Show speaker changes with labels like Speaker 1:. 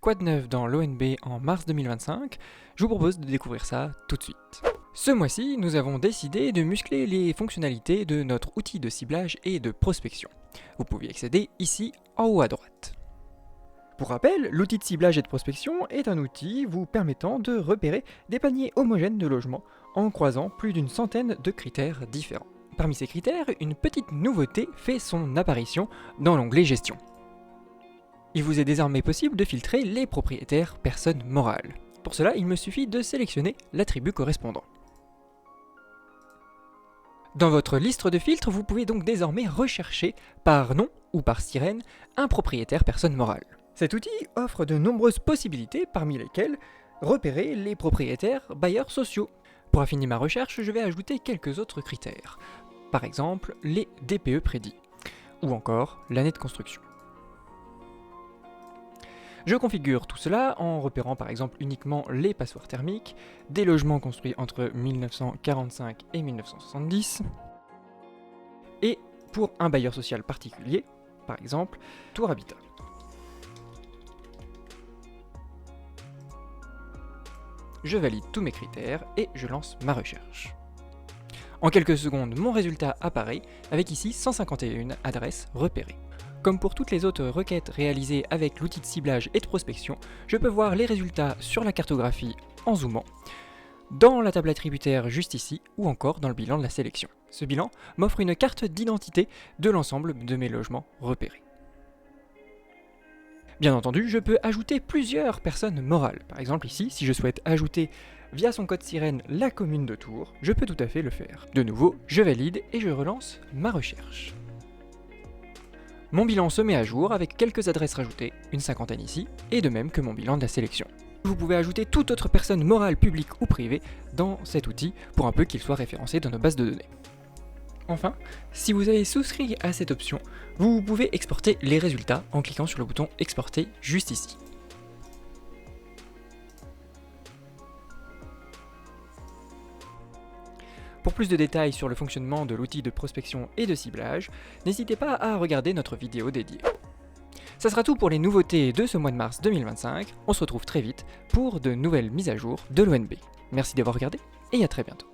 Speaker 1: Quoi de neuf dans l'ONB en mars 2025? Je vous propose de découvrir ça tout de suite. Ce mois-ci, nous avons décidé de muscler les fonctionnalités de notre outil de ciblage et de prospection. Vous pouvez y accéder ici en haut à droite. Pour rappel, l'outil de ciblage et de prospection est un outil vous permettant de repérer des paniers homogènes de logements en croisant plus d'une centaine de critères différents. Parmi ces critères, une petite nouveauté fait son apparition dans l'onglet Gestion. Il vous est désormais possible de filtrer les propriétaires personnes morales. Pour cela, il me suffit de sélectionner l'attribut correspondant. Dans votre liste de filtres, vous pouvez donc désormais rechercher par nom ou par sirène un propriétaire personne morale. Cet outil offre de nombreuses possibilités, parmi lesquelles repérer les propriétaires bailleurs sociaux. Pour affiner ma recherche, je vais ajouter quelques autres critères. Par exemple, les DPE prédits, ou encore l'année de construction. Je configure tout cela en repérant par exemple uniquement les passoires thermiques, des logements construits entre 1945 et 1970, et pour un bailleur social particulier, par exemple Tour Habitat. Je valide tous mes critères et je lance ma recherche. En quelques secondes, mon résultat apparaît avec ici 151 adresses repérées. Comme pour toutes les autres requêtes réalisées avec l'outil de ciblage et de prospection, je peux voir les résultats sur la cartographie en zoomant, dans la table attributaire juste ici, ou encore dans le bilan de la sélection. Ce bilan m'offre une carte d'identité de l'ensemble de mes logements repérés. Bien entendu, je peux ajouter plusieurs personnes morales. Par exemple ici, si je souhaite ajouter via son code sirène la commune de Tours, je peux tout à fait le faire. De nouveau, je valide et je relance ma recherche. Mon bilan se met à jour avec quelques adresses rajoutées, une cinquantaine ici, et de même que mon bilan de la sélection. Vous pouvez ajouter toute autre personne morale, publique ou privée dans cet outil pour un peu qu'il soit référencé dans nos bases de données. Enfin, si vous avez souscrit à cette option, vous pouvez exporter les résultats en cliquant sur le bouton exporter juste ici. Pour plus de détails sur le fonctionnement de l'outil de prospection et de ciblage, n'hésitez pas à regarder notre vidéo dédiée. Ça sera tout pour les nouveautés de ce mois de mars 2025, on se retrouve très vite pour de nouvelles mises à jour de l'ONB. Merci d'avoir regardé et à très bientôt.